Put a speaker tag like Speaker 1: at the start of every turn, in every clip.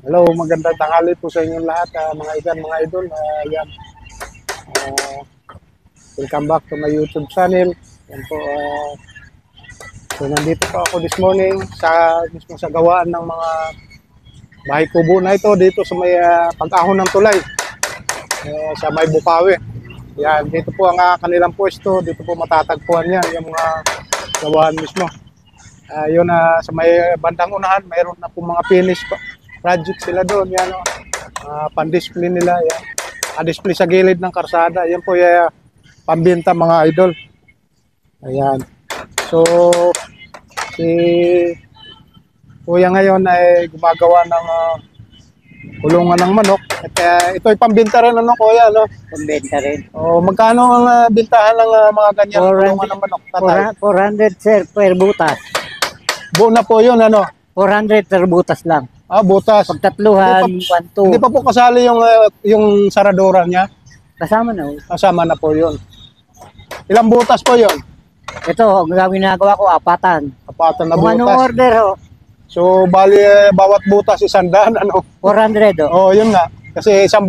Speaker 1: Hello, magandang tanghali po sa inyong lahat, mga ikan, mga idol. Yan. Ah, Welcome back to my YouTube channel. Yan po, so nandito po ako this morning mismo sa gawaan ng mga bahay kubo na ito dito sa may pag-ahon ng tulay sa may Bukawi. Yan, dito po ang kanilang pwesto. Dito po matatagpuan yan, yung mga gawaan mismo. Yun, sa may bandang unahan, mayroon na po mga finish project sila doon. Yan, pan-display nila. Yan. Display sa gilid ng karsada. Yan po yung pambenta, mga idol. Ayan. So, si Kuya ngayon ay gumagawa ng kulungan ng manok. At ito ay pambenta rin, ano, Kuya, no?
Speaker 2: Pambenta rin.
Speaker 1: O, magkano ang bintahan ng mga ganyan kulungan ng manok?
Speaker 2: 400 sir per butas.
Speaker 1: Buo na po yun, ano?
Speaker 2: 400 per butas lang.
Speaker 1: Butas.
Speaker 2: Pagtatluhan,
Speaker 1: Hindi pa po kasali yung saradura niya.
Speaker 2: kasama na.
Speaker 1: Kasama na po yun. Ilang butas po yun?
Speaker 2: Ito, ang ginagawa ko, apatan.
Speaker 1: Apatan na
Speaker 2: Kung
Speaker 1: butas.
Speaker 2: anong order ho,
Speaker 1: So, bali, bawat butas 100, ano?
Speaker 2: 400 ho.
Speaker 1: Yun nga. Kasi isang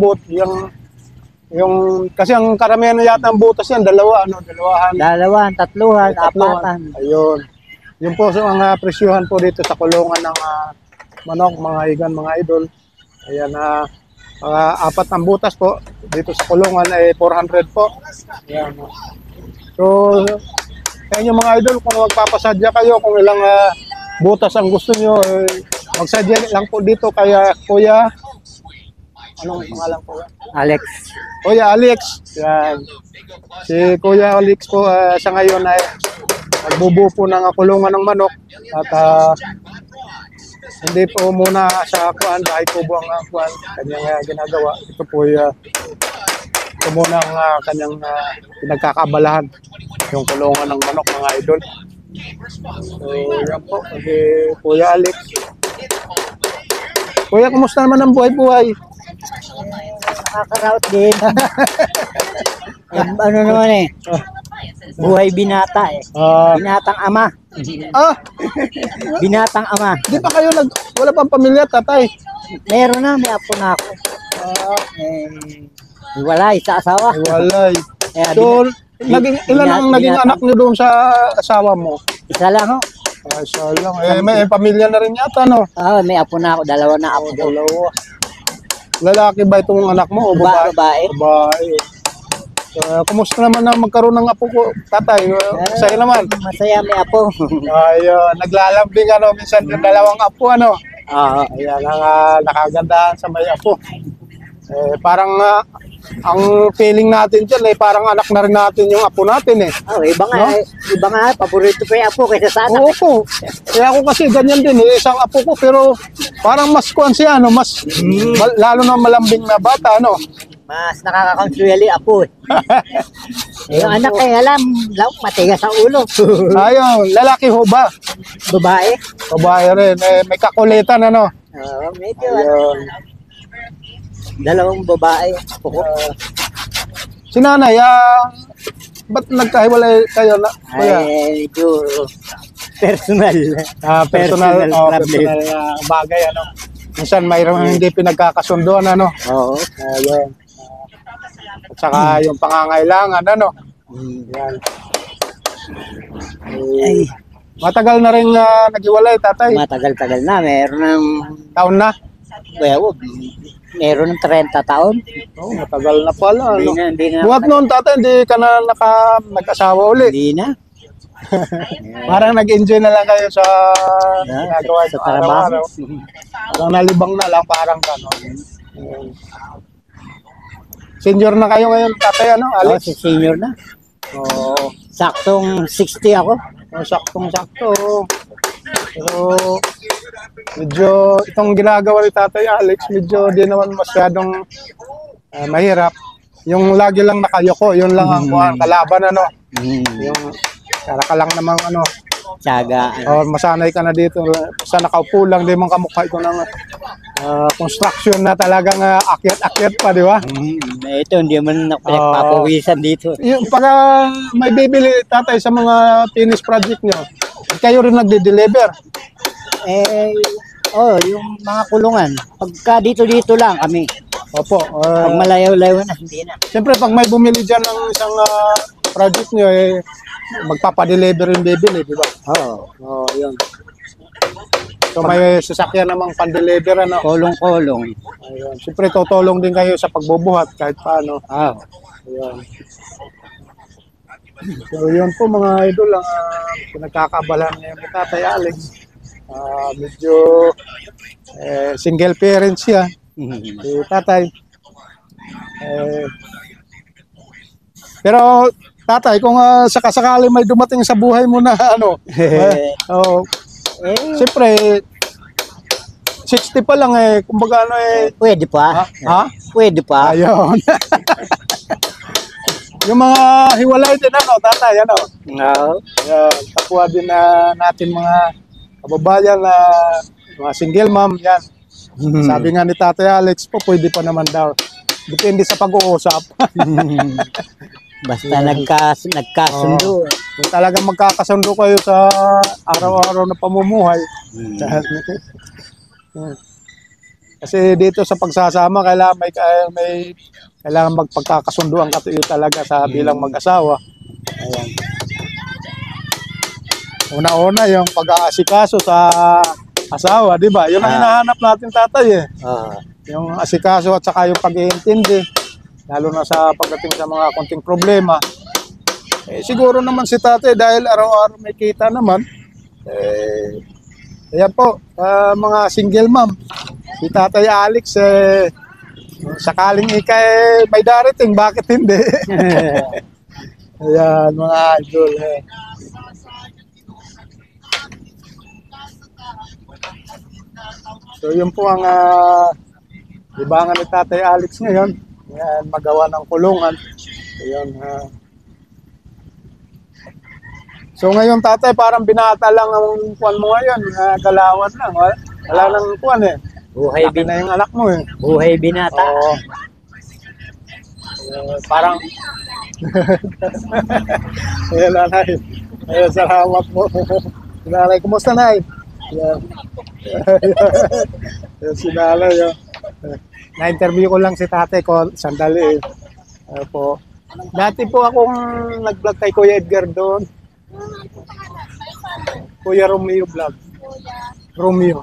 Speaker 1: kasi ang karamihan na yata ang butas yan, dalawa, ano?
Speaker 2: Dalawan, tatluhan,
Speaker 1: Tatluhan.
Speaker 2: apatan.
Speaker 1: Ayun. Yun po sa mga presyuhan po dito sa kulungan ng manok, mga igan, mga idol. Ayan, apat ang butas po. Dito sa kulungan ay 400 po. Ayan. So, ayan yung mga idol, kung magpapasadya kayo, kung ilang butas ang gusto nyo, magsadya lang po dito kaya Kuya, anong pangalan po?
Speaker 2: Alex.
Speaker 1: Kuya Alex. Yan. Si Kuya Alex po sa ngayon ay nagbubuo po ng kulungan ng manok at hindi po muna sa kuan, bahay kubo ang kuan kanyang ginagawa. Ito po ito muna ang kanyang pinagkakabalahan, yung kulungan ng manok, mga idol. So, yan po. Okay, Kuya Alex. Kuya, kumusta naman ang buhay-buhay?
Speaker 2: Nakakaraot din. Ano naman eh. Buhay binata eh. Binatang ama. Binatang ama.
Speaker 1: Di pa kayo wala pang pamilya, tatay?
Speaker 2: Meron na, may apo na ako. Walay sa asawa.
Speaker 1: Walay. So, ilan ang naging anak niyo doon sa asawa mo?
Speaker 2: Isa lang ho.
Speaker 1: Isa lang. May pamilya na rin yata, no?
Speaker 2: May apo na ako. Dalawa na apo.
Speaker 1: Dalawa. Lalaki ba itong anak mo o babae?
Speaker 2: Babae.
Speaker 1: Babae. Kumusta naman na magkaroon ng apo ko, tatay? Sa'yo naman?
Speaker 2: Masaya, may apo.
Speaker 1: Ayun, naglalambing, ano, minsan yung dalawang apo, ano? Ayan ang nakagandahan sa may apo. Parang ang feeling natin dyan, parang anak na rin natin yung apo natin, eh.
Speaker 2: Iba nga, paborito pa yung apo kaysa sa anak.
Speaker 1: Oo po. Kaya ako kasi ganyan din, isang apo ko, pero parang mas kuwan siya, ano, lalo na malambing na bata, ano.
Speaker 2: Mas nakakakonsueli apo eh. Yung anak eh, alam, matigas sa ulo.
Speaker 1: Ayun, lalaki ho ba?
Speaker 2: Babae.
Speaker 1: Babae rin, may kakulitan, ano.
Speaker 2: Medyo,
Speaker 1: Ayun.
Speaker 2: dalawang babae. Apo ko.
Speaker 1: Si nanay, ba't nagkahiwalay kayo na? Kuya?
Speaker 2: Medyo personal.
Speaker 1: Personal bagay, ano. Minsan mayroong hindi pinagkakasunduan, ano.
Speaker 2: Oo.
Speaker 1: Ayun. At saka yung pangangailangan, ano. Yan. Matagal na rin naghiwalay, tatay.
Speaker 2: Matagal-tagal na. Meron ng,
Speaker 1: Taon na?
Speaker 2: meron ng 30 taon.
Speaker 1: Matagal na pala, ano.
Speaker 2: Hindi na.
Speaker 1: Buhat noon, tatay, hindi ka na nag-asawa ulit.
Speaker 2: Hindi na.
Speaker 1: Parang nag-enjoy na lang kayo sa ginagawa
Speaker 2: sa trabaho.
Speaker 1: Parang nalibang na lang, parang gano'n. Senior na kayo ngayon, tatay, ano, Alex?
Speaker 2: Si senior na. Saktong 60 ako.
Speaker 1: Saktong-sakto. Pero medyo itong ginagawa ni tatay Alex, medyo di naman masyadong mahirap. Yung lagi lang nakayoko, yun lang ang kalaban, ano. Yung para ka lang namang ano,
Speaker 2: Tiyaga.
Speaker 1: masanay ka na dito. Sa nakaupo lang, di man kamukha ito ng construction na talagang akyat-akyat pa, di ba?
Speaker 2: Ito, hindi man pinagpapawisan dito.
Speaker 1: Yung pagka may bibili, tatay, sa mga finish project nyo, kayo rin nagde-deliver?
Speaker 2: Oh, yung mga kulungan. Pagka dito lang kami.
Speaker 1: Opo.
Speaker 2: Pag malayo-layo na, hindi na.
Speaker 1: Siyempre, pag may bumili dyan ng isang project nyo, magpapadeliver yung bibili, di ba?
Speaker 2: Oo.
Speaker 1: Oo, yun. So, may sasakyan namang pan-deliver, ano?
Speaker 2: Kolong-kolong.
Speaker 1: Ayun. Siyempre, tutulong din kayo sa pagbubuhat kahit paano.
Speaker 2: Oo.
Speaker 1: Ayun. So, yun po mga idol, ang pinagkakabalan niya ni Tatay Alex. Medyo single parent siya, si Tatay. Pero Tatay, kung sakasakali may dumating sa buhay mo na ano, oh, siyempre 60 pa lang kumbaga ano
Speaker 2: Pwede pa.
Speaker 1: ha?
Speaker 2: Pwede pa.
Speaker 1: Ayun. Yung mga hiwalay din ano, Tatay, ano?
Speaker 2: Oo.
Speaker 1: Kapwa din natin mga kababayan na mga single mom, yan. Sabi nga ni Tatay Alex po, pwede pa naman daw. Depende sa pag-uusap.
Speaker 2: Basta nagkasundo.
Speaker 1: Kung talagang magkakasundo kayo sa araw-araw na pamumuhay. Kasi dito sa pagsasama, kailangan magpagkakasunduan kayo talaga sa bilang mag-asawa. Ayan. Una-una yung pag-aasikaso sa asawa, di ba? Yun ang hinahanap natin, Tatay Yung asikaso at saka yung pag-iintindi, lalo na sa pagdating sa mga konting problema. Siguro naman si Tatay dahil araw-araw may kita naman. Ayan po, mga single mom, si Tatay Alex, sakaling may darating, bakit hindi? Ayan, mga idol. So yun po ang libangan ni Tatay Alex ngayon. Ayan, magawa ng kulungan. Ayan, so ngayon, Tatay, parang binata lang ang kuwan mo ngayon. Galawan lang. Wala nang kuwan
Speaker 2: Buhay
Speaker 1: Laki na yung anak mo
Speaker 2: Buhay binata.
Speaker 1: Oo. Parang ayan, nanay. Ayan, salamat po. Nanay, kumusta, Nay? Ayan. Ayan, si nanay. Na-interview ko lang si Tatay ko, sandali po. Dati po akong nag-vlog kay Kuya Edgar doon. Kuya Romeo vlog. Romeo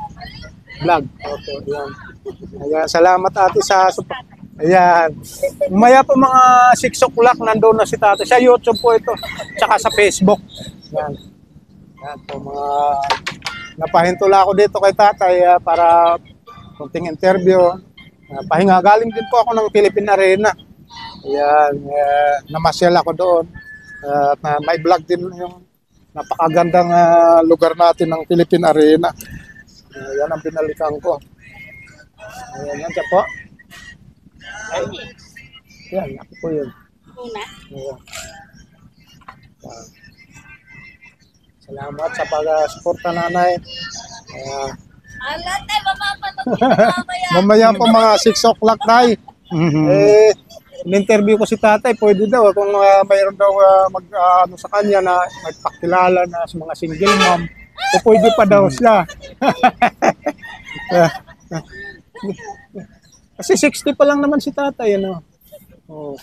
Speaker 1: vlog. Okay, ayan. Ayan, salamat ate sa ayan. Umaya po mga 6 o'clock nandoon na si Tatay. Sa YouTube po ito. Tsaka sa Facebook. Ayan. Ayan po mga napahintula ako dito kay Tatay para kunting interview. Pahinga. Galing din po ako ng Philippine Arena. Ayan. Namasyal ako doon. May vlog din yung napakagandang lugar natin ng Philippine Arena. Yan ang pinalikan ko. Ayan, yan siya po. Yan, ako po yun. Ayan. Salamat sa pag-suporta, nanay.
Speaker 3: Alate, mapapanood mamaya.
Speaker 1: Mamaya po mga 6 o'clock, Nay. In-interview ko si Tatay, pwede daw kung mayroon daw ano sa kanya na magpakilala na sa mga single mom. So, pwede pa daw siya. Kasi 60 pa lang naman si Tatay, ano. Oh.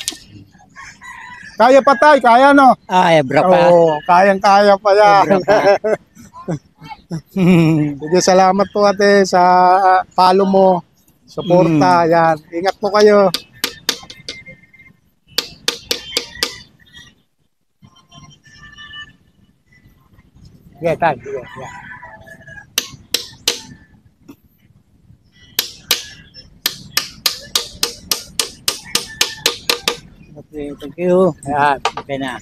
Speaker 1: Kaya pa, Tay, kaya no?
Speaker 2: Ebra pa.
Speaker 1: Oo, kayang-kaya pa yan. Sige, salamat po ate sa follow mo, suporta, yan. Ingat po kayo. Sige, Tay. Sige, yeah.
Speaker 2: Okay, thank you.
Speaker 1: Ayan.
Speaker 2: Okay na.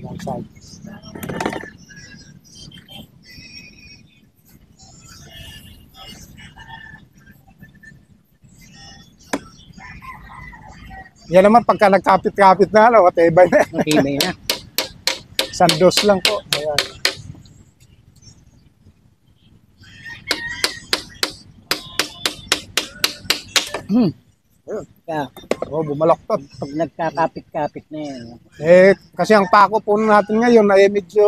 Speaker 1: Long side. Yan naman pagka nagkapit-kapit na, ano, matibay na.
Speaker 2: Matibay na.
Speaker 1: Sandos lang po. Ayan.
Speaker 2: Kaya,
Speaker 1: Oh, bumalaktot.
Speaker 2: pag nagkakapit-kapit na yan.
Speaker 1: Kasi ang pako po natin ngayon ay medyo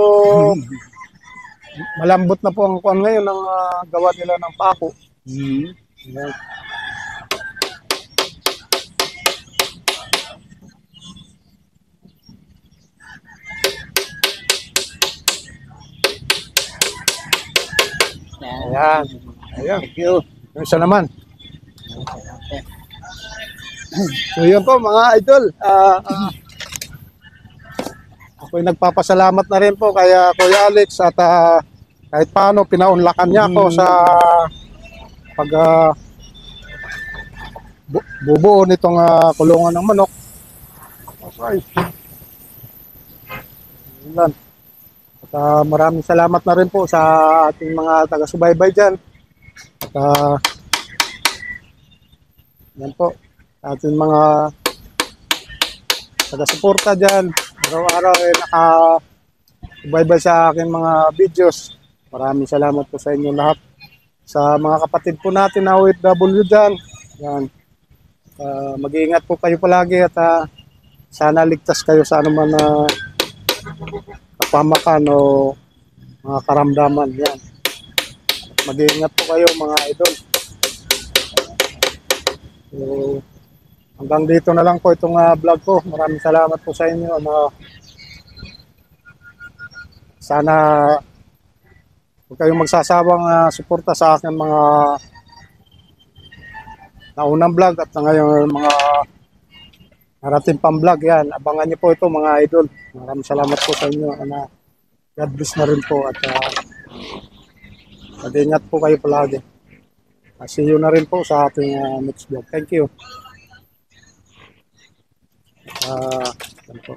Speaker 1: malambot na po ang kuwan ngayon ng gawa nila ng pako. Ayan. Ayan. Ayan.
Speaker 2: Thank you.
Speaker 1: Yung isa naman. So yun po mga idol. Ako'y nagpapasalamat na rin po kay Kuya Alex at kahit paano pinaunlakan niya ako sa pag bubuo nitong kulungan ng manok. Okay. Yan. At maraming salamat na rin po sa ating mga taga-subaybay dyan. At yan po, ating mga taga-suporta dyan. Araw-araw ay naka-subaybay sa aking mga videos. Maraming salamat po sa inyo lahat. Sa mga kapatid po natin na OFW dyan. Yan. Mag-iingat po kayo palagi at sana ligtas kayo sa anuman na kapamakan o mga karamdaman. Yan. Mag-iingat po kayo mga idol. So, hanggang dito na lang po itong vlog ko. Maraming salamat po sa inyo. Sana huwag kayong magsasawang suporta sa akin mga naunang vlog at ngayon mga narating pang vlog. Yan, abangan niyo po ito mga idol. Maraming salamat po sa inyo. God bless na rin po at mag-ingat po kayo palagi. See you na rin po sa ating next vlog. Thank you. Yan po.